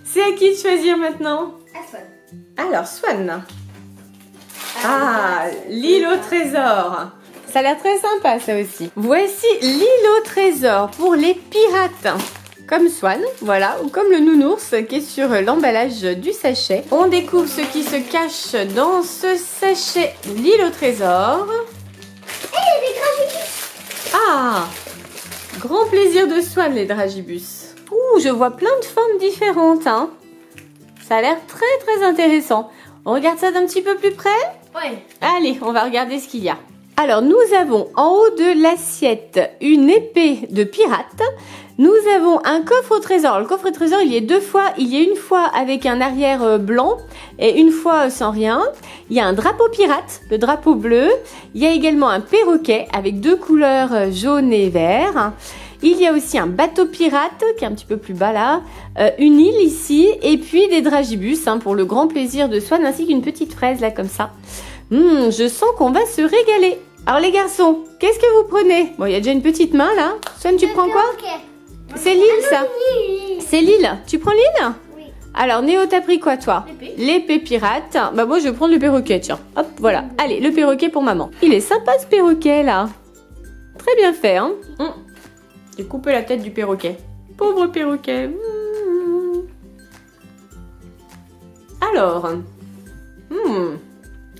C'est à qui de choisir maintenant? À Swan. Alors, Swan. Ah, l'île au trésor. Ça a l'air très sympa, ça aussi. Voici l'île au trésor pour les pirates. Comme Swan, voilà, ou comme le nounours qui est sur l'emballage du sachet. On découvre ce qui se cache dans ce sachet, l'île au trésor. Hé, des dragibus. Ah, grand plaisir de Swan, les dragibus. Ouh, je vois plein de formes différentes, hein. Ça a l'air très très intéressant. On regarde ça d'un petit peu plus près? Ouais. Allez, on va regarder ce qu'il y a. Alors, nous avons en haut de l'assiette une épée de pirate. Nous avons un coffre au trésor. Le coffre au trésor, il y a deux fois. Il y a une fois avec un arrière blanc et une fois sans rien. Il y a un drapeau pirate, le drapeau bleu. Il y a également un perroquet avec deux couleurs jaune et vert. Il y a aussi un bateau pirate qui est un petit peu plus bas là. Une île ici et puis des dragibus pour le grand plaisir de Swan ainsi qu'une petite fraise là comme ça. Je sens qu'on va se régaler. Alors les garçons, qu'est-ce que vous prenez? Bon, il y a déjà une petite main là. Swan, tu prends quoi? C'est l'île ça. C'est l'île. Tu prends l'île? Oui. Alors Néo, t'as pris quoi toi? L'épée pirate. Bah moi je vais prendre le perroquet, tiens. Hop, voilà. Allez, le perroquet pour maman. Il est sympa ce perroquet là. Très bien fait, hein. J'ai coupé la tête du perroquet. Pauvre perroquet. Alors.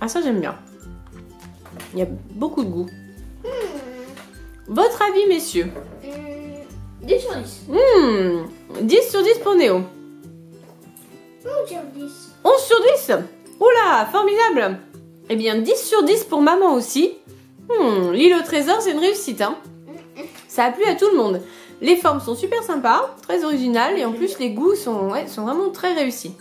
Ah ça j'aime bien. Il y a beaucoup de goût. Votre avis, messieurs? 10 sur 10. 10 sur 10 pour Néo. 11 sur 10. 11 sur 10. Oula, formidable. Eh bien, 10 sur 10 pour maman aussi. L'île au trésor, c'est une réussite, hein. Ça a plu à tout le monde. Les formes sont super sympas, très originales, et en plus, les goûts sont vraiment très réussis.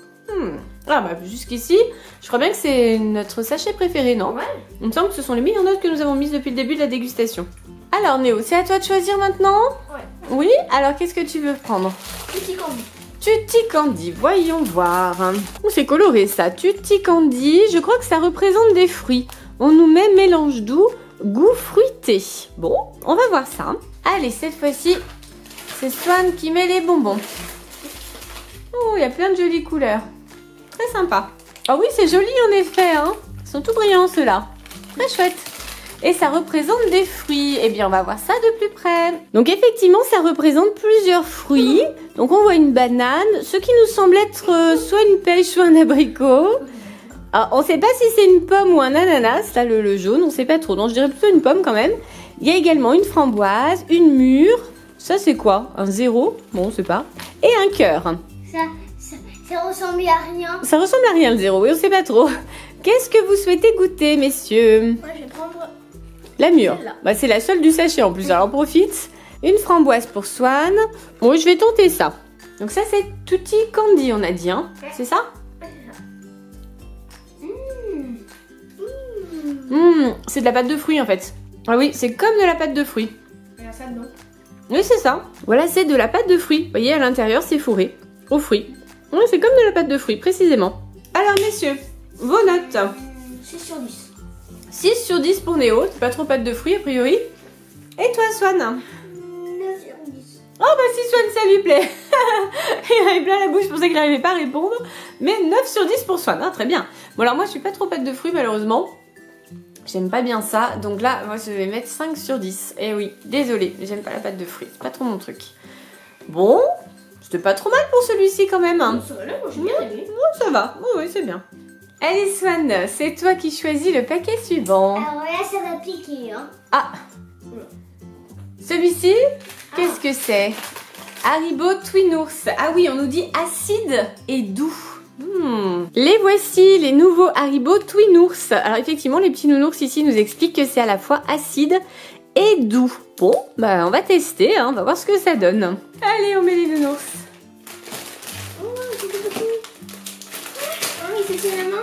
Ah bah, jusqu'ici, je crois bien que c'est notre sachet préféré, non? Ouais. Il me semble que ce sont les meilleures notes que nous avons mises depuis le début de la dégustation. Alors, Néo, c'est à toi de choisir maintenant? Ouais. Oui? Alors, qu'est-ce que tu veux prendre? Tutti Candy. Tutti Candy, voyons voir. Oh, c'est coloré ça, Tutti Candy. Je crois que ça représente des fruits. On nous met mélange doux, goût fruité. Bon, on va voir ça. Allez, cette fois-ci, c'est Swan qui met les bonbons. Oh, il y a plein de jolies couleurs. Très sympa. Ah oui, c'est joli en effet, hein. Ils sont tout brillants ceux-là. Très chouette. Et ça représente des fruits. Eh bien, on va voir ça de plus près. Donc, effectivement, ça représente plusieurs fruits. Donc, on voit une banane, ce qui nous semble être soit une pêche, soit un abricot. Alors, on ne sait pas si c'est une pomme ou un ananas, là, le jaune, on ne sait pas trop. Donc, je dirais plutôt une pomme quand même. Il y a également une framboise, une mûre. Ça, c'est quoi? Un 0? Bon, on ne sait pas. Et un cœur. Ça ressemble à rien. Ça ressemble à rien, le 0, oui, on ne sait pas trop. Qu'est-ce que vous souhaitez goûter, messieurs? Moi, je vais prendre la mûre. Bah, c'est la seule du sachet en plus, alors on profite. Une framboise pour Swan. Oui, je vais tenter ça. Donc ça, c'est Tutti Candy, on a dit, hein. C'est ça? C'est de la pâte de fruits, en fait. Ah oui, c'est comme de la pâte de fruits. Et ça, non. Oui, c'est ça. Voilà, c'est de la pâte de fruits. Vous voyez, à l'intérieur, c'est fourré aux fruits. Oui, c'est comme de la pâte de fruits, précisément. Alors, messieurs, vos notes. 6 sur 10. 6 sur 10 pour Néo. C'est pas trop pâte de fruits, a priori. Et toi, Swan? 9 sur 10. Oh, bah si Swan, ça lui plaît. Il avait plein la bouche, je pensais qu'il n'arrivait pas à répondre. Mais 9 sur 10 pour Swan. Ah, très bien. Bon, alors moi, je suis pas trop pâte de fruits, malheureusement. J'aime pas bien ça. Donc là, moi, je vais mettre 5 sur 10. Eh oui, désolée, j'aime pas la pâte de fruits. C'est pas trop mon truc. Bon, c'était pas trop mal pour celui-ci quand même. Ça va, moi, j'ai bien aimé. Oh, ça va. Oui, c'est bien. Allez, Swan, c'est toi qui choisis le paquet suivant. Alors là, ça va piquer, hein. Ah, celui-ci, qu'est-ce que c'est? Haribo Twinours. Ah oui, on nous dit acide et doux. Les voici, les nouveaux Haribo Twinours. Alors effectivement, les petits nounours ici nous expliquent que c'est à la fois acide et doux. Bon, bah on va tester, hein, on va voir ce que ça donne. Allez, on met les nounours. Oh, c'est tout petit. Oh, il se tient la main.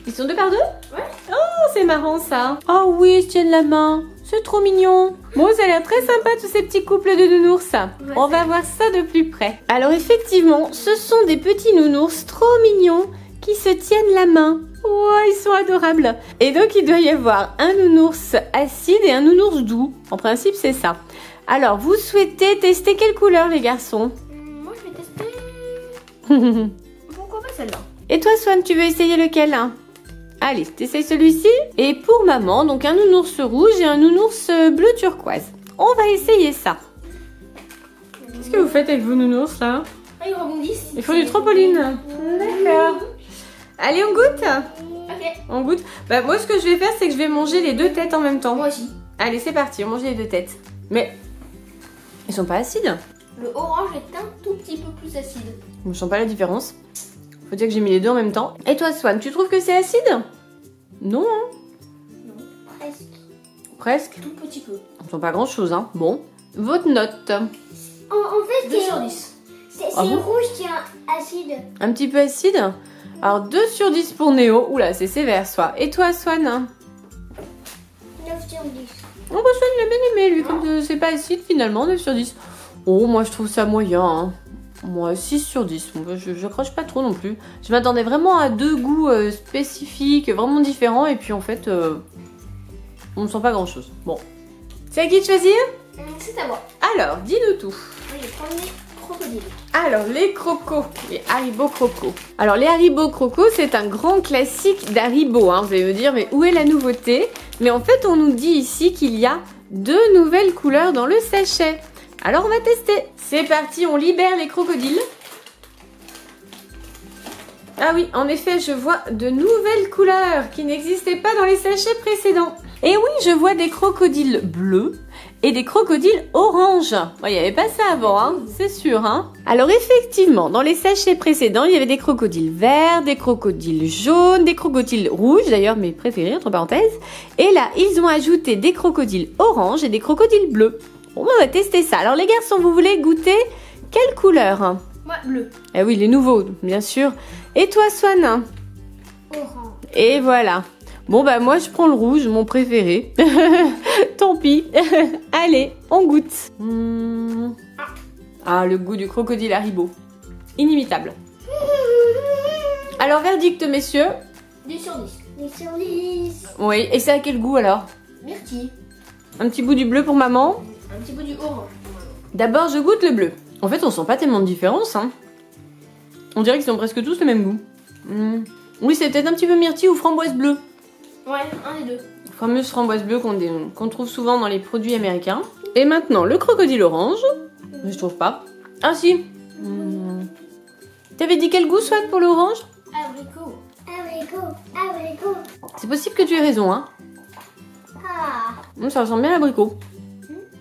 Ils sont deux par deux? Ouais. Oh, c'est marrant ça. Oh oui, ils se tiennent la main. C'est trop mignon. Bon, ça a l'air très sympa tous ces petits couples de nounours. Ouais, on va voir ça de plus près. Alors effectivement, ce sont des petits nounours trop mignons qui se tiennent la main. Oh, ils sont adorables. Et donc, il doit y avoir un nounours acide et un nounours doux. En principe, c'est ça. Alors, vous souhaitez tester quelle couleur, les garçons? Moi, je vais tester Pourquoi pas celle-là? Et toi, Swan, tu veux essayer lequel? Allez, t'essayes celui-ci. Et pour maman, donc un nounours rouge et un nounours bleu turquoise. On va essayer ça. Qu'est-ce que vous faites avec vos nounours là? Ah, ils rebondissent. Ils font du trampoline. D'accord. Allez, on goûte? Ok. On goûte. Bah, moi, ce que je vais faire, c'est que je vais manger les deux têtes en même temps. Moi aussi. Allez, c'est parti, on mange les deux têtes. Mais ils sont pas acides. Le orange est un tout petit peu plus acide. Je ne sens pas la différence. Faut dire que j'ai mis les deux en même temps. Et toi, Swan, tu trouves que c'est acide? Non, hein? Non, presque. Presque. Tout petit peu. Ça ne sent pas grand-chose, hein. Bon. Votre note? En fait, 2 sur 10. c'est Ah bon rouge qui est acide. Un petit peu acide? Alors, 2 sur 10 pour Néo. Oula, c'est sévère, soit. Et toi, Swan? 9 sur 10. Oh, bah, Swan, il a bien aimé, lui. Comme c'est pas acide, finalement, 9 sur 10. Oh, moi, je trouve ça moyen, hein. Moi, 6 sur 10. Bon, bah, je croche pas trop non plus. Je m'attendais vraiment à deux goûts spécifiques, vraiment différents. Et puis, en fait, on ne sent pas grand-chose. Bon. C'est à qui de choisir? C'est à moi. Alors, dis-nous tout. Je vais prendre les crocodiles. Alors, les crocos, les Haribo crocos. Alors, les Haribo crocos, c'est un grand classique d'Haribo. Hein. Vous allez me dire, mais où est la nouveauté? Mais en fait, on nous dit ici qu'il y a 2 nouvelles couleurs dans le sachet. Alors, on va tester. C'est parti, on libère les crocodiles. Ah oui, en effet, je vois de nouvelles couleurs qui n'existaient pas dans les sachets précédents. Et oui, je vois des crocodiles bleus et des crocodiles oranges. Il n'y avait pas ça avant, hein, c'est sûr. Hein. Alors effectivement, dans les sachets précédents, il y avait des crocodiles verts, des crocodiles jaunes, des crocodiles rouges, d'ailleurs mes préférés, entre parenthèses. Et là, ils ont ajouté des crocodiles oranges et des crocodiles bleus. Bon, on va tester ça. Alors les garçons, vous voulez goûter quelle couleur? Moi, bleu. Eh oui, les nouveaux, bien sûr. Et toi, Swan? Orange. Et voilà. Bon, bah moi, je prends le rouge, mon préféré. Tant pis. Allez, on goûte. Ah, le goût du crocodile Haribo. Inimitable. Alors, verdict, messieurs. 10 sur 10. 10 sur 10. Oui, et c'est à quel goût, alors? Myrtille. Un petit bout du bleu pour maman. Un petit peu du orange. D'abord, je goûte le bleu. En fait, on sent pas tellement de différence, hein. On dirait qu'ils ont presque tous le même goût. Oui, c'est peut-être un petit peu myrtille ou framboise bleue. Ouais, un des deux. Fameuse framboise bleue qu'on trouve souvent dans les produits américains. Et maintenant, le crocodile orange. Mais je trouve pas. Ah si. T'avais dit quel goût, Swan, pour l'orange? Abricot. Abricot. Abricot. C'est possible que tu aies raison, hein. Ah. Ça ressemble bien à l'abricot.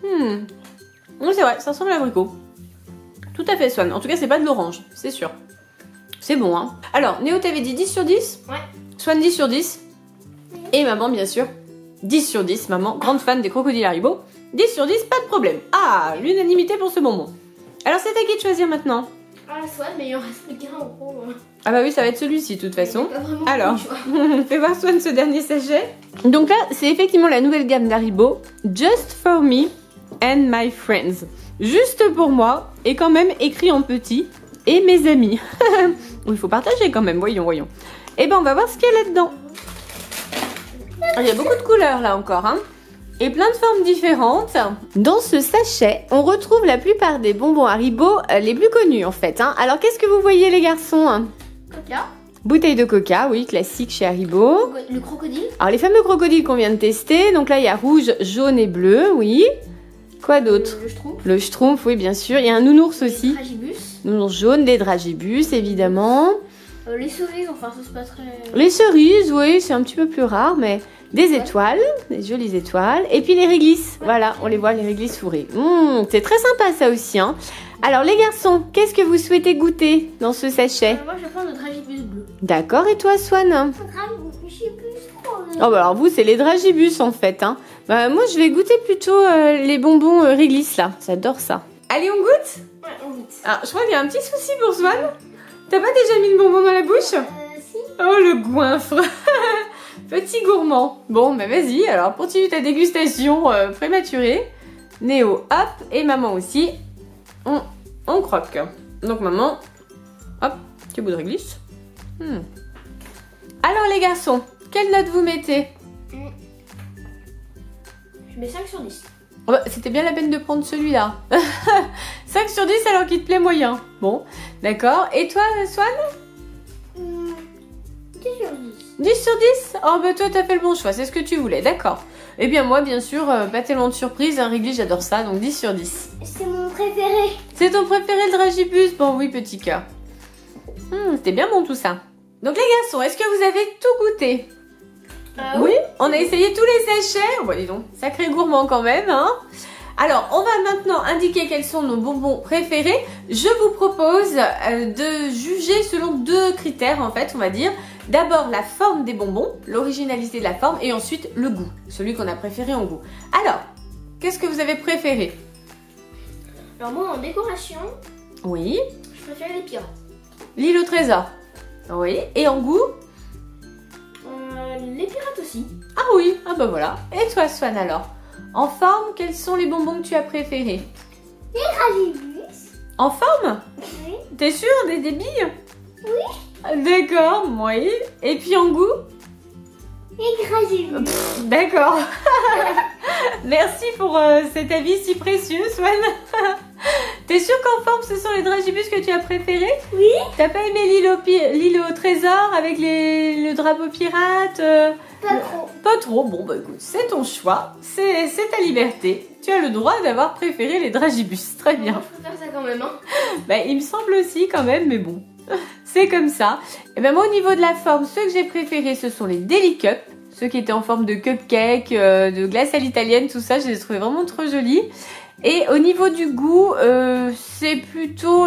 Oui, c'est vrai, ça ressemble à l'abricot. Tout à fait, Swan. En tout cas, c'est pas de l'orange, c'est sûr. C'est bon, hein. Alors, Néo, t'avais dit 10 sur 10? Ouais. Swan, 10 sur 10. Et maman, bien sûr, 10 sur 10. Maman, grande fan des crocodiles Haribo. 10 sur 10, pas de problème. Ah, l'unanimité pour ce bonbon. Alors, c'est à qui de choisir maintenant? Ah, la Swan, mais il en reste plus qu'un en gros. Ah bah oui, ça va être celui-ci, de toute façon. Pas vraiment Alors, le choix. fais voir Swan ce dernier sachet. Donc là, c'est effectivement la nouvelle gamme d'Haribo. Just for me and my friends. Juste pour moi, et quand même écrit en petit. Et mes amis. Il faut partager quand même, voyons, voyons. Et ben on va voir ce qu'il y a là-dedans. Il y a beaucoup de couleurs là encore, hein. Et plein de formes différentes. Dans ce sachet, on retrouve la plupart des bonbons Haribo les plus connus en fait. Hein. Alors qu'est-ce que vous voyez les garçons? Coca. Bouteille de coca, oui, classique chez Haribo. Le crocodile. Alors les fameux crocodiles qu'on vient de tester. Donc là il y a rouge, jaune et bleu, oui. Quoi d'autre? Le schtroumpf. Le schtroumpf, oui bien sûr. Il y a un nounours aussi. Dragibus. Nounours jaune, des dragibus évidemment. Les cerises, enfin ça c'est pas très... Les cerises, oui, c'est un petit peu plus rare, mais des étoiles, des jolies étoiles. Et puis les réglisses, voilà, on les voit, les réglisses fourrées. C'est très sympa ça aussi, hein. Alors les garçons, qu'est-ce que vous souhaitez goûter dans ce sachet? Moi je vais prendre le dragibus bleu. D'accord, et toi Swan? Je sais plus trop. Oh bah alors vous, c'est les dragibus en fait, hein. Bah, moi je vais goûter plutôt les bonbons réglisses là, j'adore ça. Allez, on goûte? Ouais, on goûte. Alors je crois qu'il y a un petit souci pour Swan. T'as pas déjà mis le bonbon dans la bouche? Si. Oh le goinfre. Petit gourmand. Bon, bah vas-y, alors continue ta dégustation prématurée. Néo, hop, et maman aussi. On croque. Donc maman, hop, petit bout de réglisse. Alors les garçons, quelle note vous mettez? Je mets 5 sur 10. Oh bah, c'était bien la peine de prendre celui-là. 5 sur 10 alors qu'il te plaît moyen. Bon, D'accord. Et toi, Swan? 10 sur 10. 10 sur 10? Oh bah toi t'as fait le bon choix, c'est ce que tu voulais, d'accord. Et bien moi bien sûr, pas tellement de surprise, hein, Wrigley j'adore ça, donc 10 sur 10. C'est mon préféré. C'est ton préféré le dragibus? Bon oui petit cœur. C'était bien bon tout ça. Donc les garçons, est-ce que vous avez tout goûté? Oui, on a essayé tous les sachets. Oh bah dis donc, sacré gourmand quand même, hein. Alors, on va maintenant indiquer quels sont nos bonbons préférés. Je vous propose de juger selon 2 critères en fait, on va dire. D'abord la forme des bonbons, l'originalité de la forme, et ensuite le goût, celui qu'on a préféré en goût. Alors, qu'est-ce que vous avez préféré? Alors moi en décoration, Oui. je préfère les pirates. L'île au trésor. Oui. Et en goût? Les pirates aussi. Ah oui, ah bah voilà. Et toi Swan alors? En forme, quels sont les bonbons que tu as préférés? Les dragibus. En forme? Oui. T'es sûr des billes? Oui. D'accord, oui. Et puis en goût? Les dragibus. D'accord. Merci pour cet avis si précieux, Swan. T'es sûr qu'en forme, ce sont les dragibus que tu as préférés? Oui. T'as pas aimé l'île au trésor avec le drapeau pirate? Pas trop. Pas trop. Bon, bah écoute, c'est ton choix. C'est ta liberté. Tu as le droit d'avoir préféré les dragibus. Très bien. Je préfère ça quand même. Hein. Bah, il me semble aussi quand même, mais bon. C'est comme ça. Et ben moi, au niveau de la forme, ceux que j'ai préférés, ce sont les Deli Cup. Ceux qui étaient en forme de cupcake, de glace à l'italienne, tout ça, je les ai trouvés vraiment trop jolis. Et au niveau du goût, c'est plutôt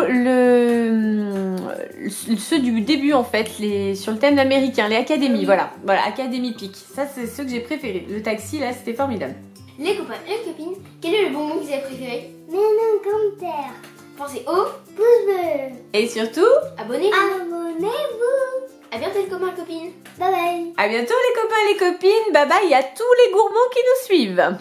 ceux du début en fait, sur le thème américain, les Academy, voilà, Academy Peak. Ça, c'est ceux que j'ai préférés. Le taxi, là, c'était formidable. Les copains et les copines, quel est le bonbon que vous avez préféré? Mais non, comme terre. Pensez au Pouce bleu. Et surtout, abonnez-vous. Abonnez-vous. À bientôt les copains et copines. Bye bye. à bientôt les copains et les copines. Bye bye à tous les gourmands qui nous suivent.